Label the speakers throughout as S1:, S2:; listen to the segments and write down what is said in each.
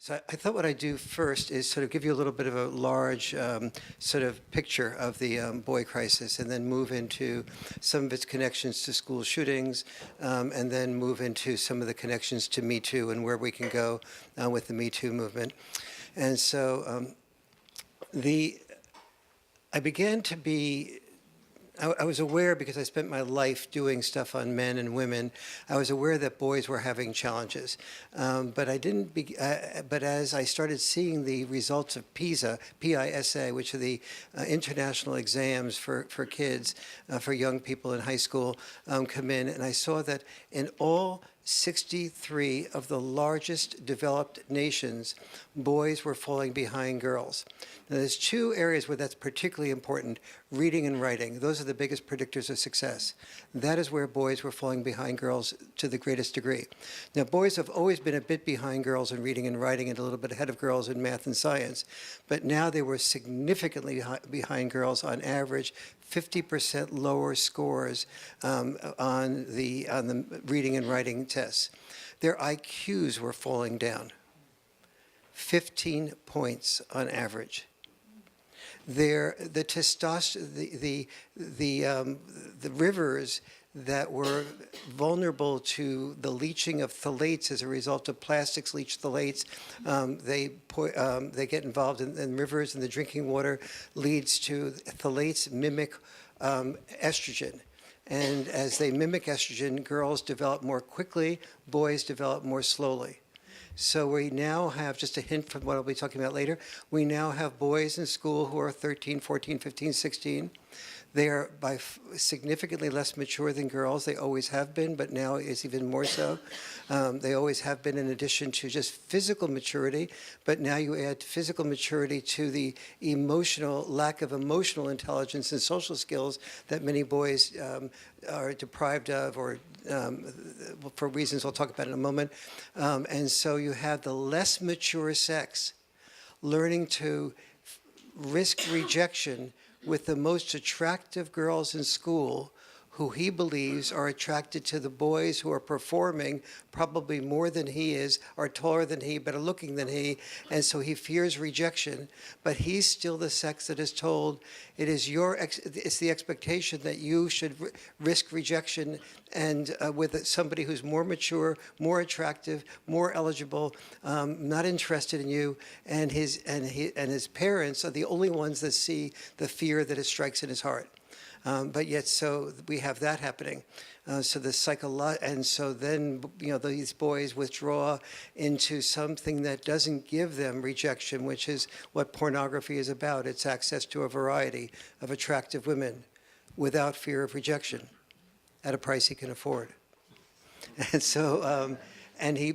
S1: So I thought what I'd do first is sort of give you a little bit of a large sort of picture of the boy crisis, and then move into some of its connections to school shootings, and then move into some of the connections to Me Too and where we can go with the Me Too movement. And so I began to be I was aware, because I spent my life doing stuff on men and women, I was aware that boys were having challenges. But I didn't. But as I started seeing the results of PISA, P-I-S-A, which are the international exams for kids, for young people in high school, come in, and I saw that in all 63 of the largest developed nations, boys were falling behind girls. Now, there's two areas where that's particularly important: reading and writing. Those are the biggest predictors of success. That is where boys were falling behind girls to the greatest degree. Now, boys have always been a bit behind girls in reading and writing, and a little bit ahead of girls in math and science. But now they were significantly behind girls, on average 50% lower scores on the reading and writing tests. Their IQs were falling down 15 points on average. The rivers that were vulnerable to the leaching of phthalates as a result of plastics leach phthalates. They get involved in rivers, and the drinking water leads to phthalates mimic estrogen. And as they mimic estrogen, girls develop more quickly, boys develop more slowly. So we now have, just a hint from what I'll be talking about later, we now have boys in school who are 13, 14, 15, 16. They are significantly less mature than girls. They always have been, but now it's even more so. They always have been, in addition to just physical maturity, but now you add physical maturity to the lack of emotional intelligence and social skills that many boys are deprived of, or for reasons I'll talk about in a moment. And so you have the less mature sex learning to risk rejection with the most attractive girls in school, who he believes are attracted to the boys who are performing probably more than he is, are taller than he, better looking than he, and so he fears rejection. But he's still the sex that is told it's the expectation that you should risk rejection, and with somebody who's more mature, more attractive, more eligible, not interested in you, and his parents are the only ones that see the fear that it strikes in his heart. But yet, so we have that happening. And so then, these boys withdraw into something that doesn't give them rejection, which is what pornography is about. It's access to a variety of attractive women without fear of rejection at a price he can afford. And so,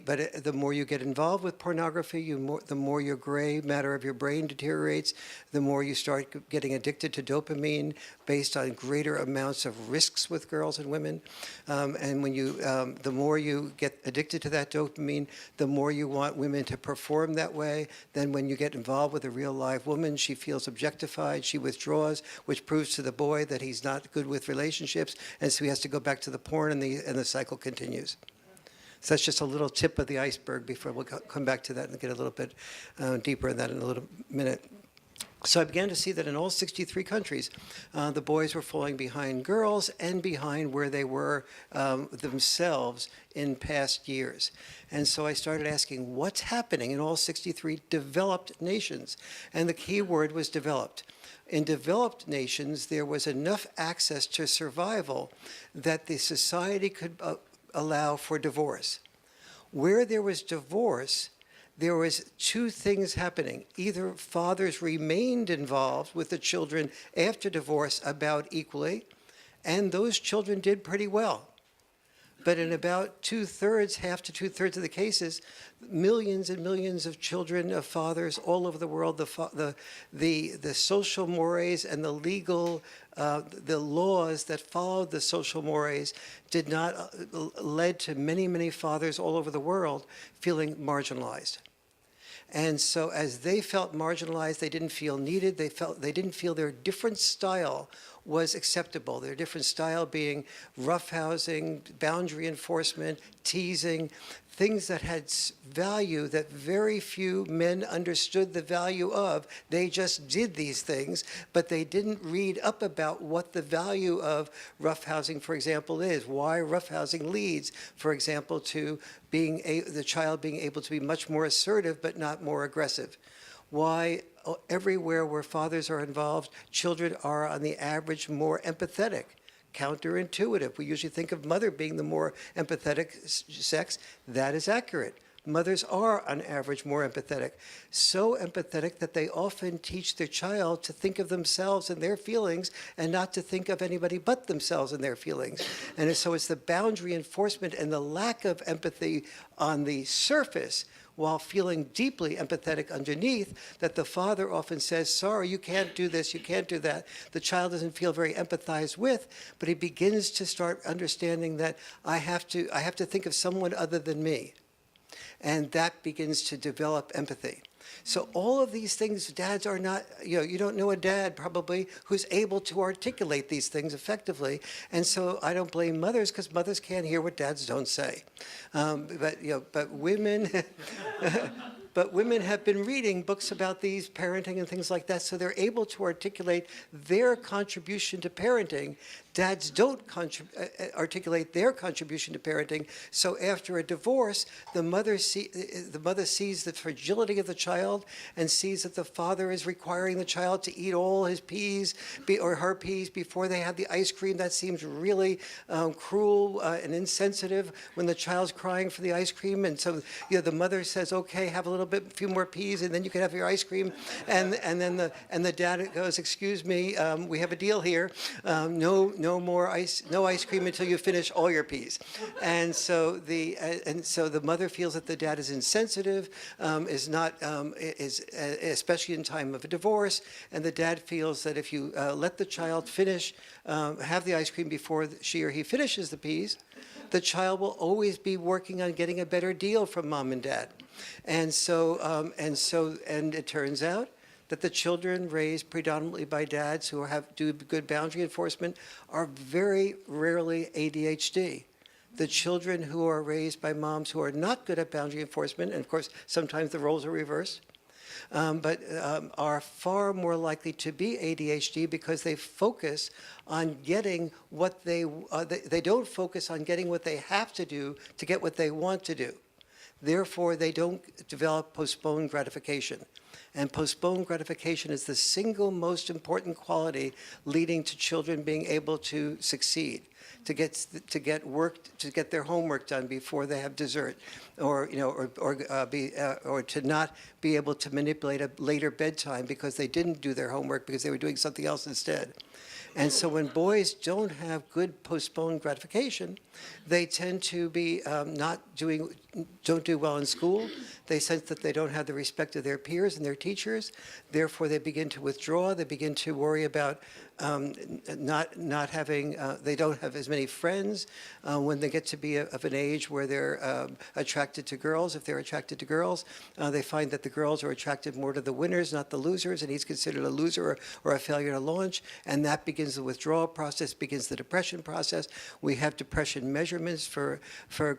S1: but the more you get involved with pornography, the more your gray matter of your brain deteriorates, the more you start getting addicted to dopamine based on greater amounts of risks with girls and women. And the more you get addicted to that dopamine, the more you want women to perform that way. Then when you get involved with a real live woman, she feels objectified, she withdraws, which proves to the boy that he's not good with relationships, and so he has to go back to the porn, and the cycle continues. So that's just a little tip of the iceberg before we'll come back to that and get a little bit deeper in that in a little minute. So I began to see that in all 63 countries, the boys were falling behind girls and behind where they were themselves in past years. And so I started asking, what's happening in all 63 developed nations? And the key word was developed. In developed nations, there was enough access to survival that the society could allow for divorce. Where there was divorce, there was two things happening. Either fathers remained involved with the children after divorce about equally, and those children did pretty well. But in about half to two-thirds of the cases, millions and millions of children of fathers all over the world, the social mores and the legal, the laws that followed the social mores led to many, many fathers all over the world feeling marginalized. And so as they felt marginalized, they didn't feel needed, they didn't feel their different style was acceptable. Their different style being roughhousing, boundary enforcement, teasing, things that had value that very few men understood the value of. They just did these things, but they didn't read up about what the value of roughhousing, for example, is. Why roughhousing leads, for example, to the child being able to be much more assertive but not more aggressive. Why everywhere where fathers are involved, children are on the average more empathetic. Counterintuitive. We usually think of mother being the more empathetic sex. That is accurate. Mothers are, on average, more empathetic. So empathetic that they often teach their child to think of themselves and their feelings and not to think of anybody but themselves and their feelings. And so it's the boundary enforcement and the lack of empathy on the surface while feeling deeply empathetic underneath, that the father often says, sorry, you can't do this, you can't do that. The child doesn't feel very empathized with, but he begins to start understanding that I have to think of someone other than me. And that begins to develop empathy. So all of these things, dads are not, you don't know a dad probably who's able to articulate these things effectively. And so I don't blame mothers, because mothers can't hear what dads don't say. But women, but women have been reading books about these parenting and things like that, so they're able to articulate their contribution to parenting. Dads don't articulate their contribution to parenting. So after a divorce, the mother sees the fragility of the child and sees that the father is requiring the child to eat all his peas or her peas before they have the ice cream. That seems really cruel and insensitive when the child's crying for the ice cream. And so the mother says, okay, have a few more peas, and then you can have your ice cream. And then the dad goes, excuse me, we have a deal here. No ice cream until you finish all your peas. And so the mother feels that the dad is insensitive, especially in time of a divorce, and the dad feels that if you let the child have the ice cream before she or he finishes the peas, the child will always be working on getting a better deal from mom and dad. And it turns out that the children raised predominantly by dads who do good boundary enforcement are very rarely ADHD. The children who are raised by moms who are not good at boundary enforcement, and of course sometimes the roles are reversed, are far more likely to be ADHD because they focus on getting what they don't focus on getting what they have to do to get what they want to do. Therefore, they don't develop postponed gratification. And postponed gratification is the single most important quality leading to children being able to succeed, to get their homework done before they have dessert, or to not be able to manipulate a later bedtime because they didn't do their homework because they were doing something else instead. And so when boys don't have good postponed gratification, they tend to be don't do well in school. They sense that they don't have the respect of their peers and their teachers. Therefore, they begin to withdraw. They begin to worry about not having, they don't have as many friends when they get to be of an age where they're attracted to girls. If they're attracted to girls, they find that the girls are attracted more to the winners, not the losers, and he's considered a loser or a failure to launch, and that begins the withdrawal process, begins the depression process. We have depression measurements for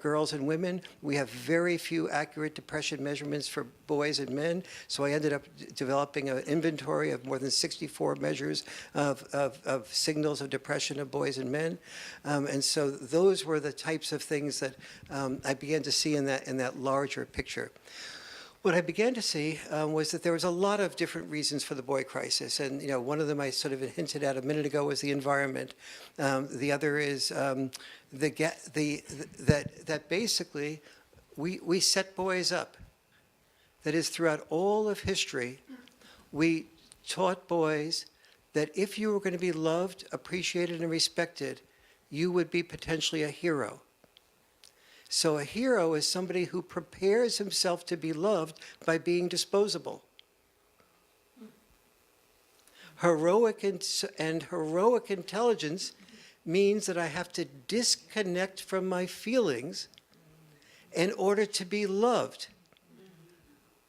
S1: girls and women. We have very few accurate depression measurements for boys and men, so I ended up developing an inventory of more than 64 measures of signals of depression of boys and men. And so those were the types of things that I began to see in that larger picture. What I began to see was that there was a lot of different reasons for the boy crisis. And one of them I sort of hinted at a minute ago was the environment. The other is that basically we set boys up. That is, throughout all of history, we taught boys that if you were going to be loved, appreciated, and respected, you would be potentially a hero. So a hero is somebody who prepares himself to be loved by being disposable. Heroic intelligence means that I have to disconnect from my feelings in order to be loved.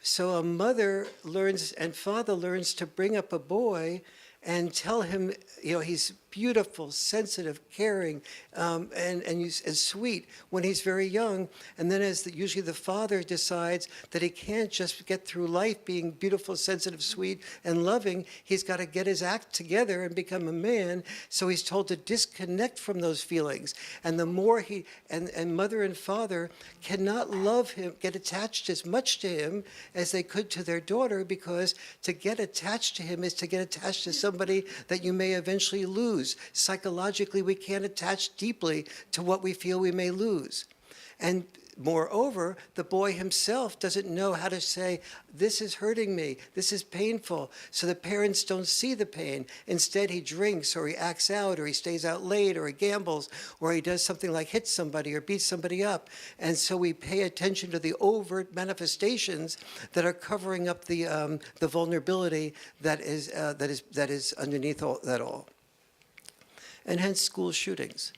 S1: So a mother learns and father learns to bring up a boy and tell him, he's beautiful, sensitive, caring, and sweet when he's very young. And then usually the father decides that he can't just get through life being beautiful, sensitive, sweet, and loving. He's got to get his act together and become a man. So he's told to disconnect from those feelings. And the more and mother and father cannot love him, get attached as much to him as they could to their daughter, because to get attached to him is to get attached to somebody that you may eventually lose. Psychologically, we can't attach deeply to what we feel we may lose. And moreover, the boy himself doesn't know how to say, this is hurting me, this is painful. So the parents don't see the pain. Instead, he drinks, or he acts out, or he stays out late, or he gambles, or he does something like hit somebody or beat somebody up. And so we pay attention to the overt manifestations that are covering up the vulnerability that is underneath that all. And hence school shootings.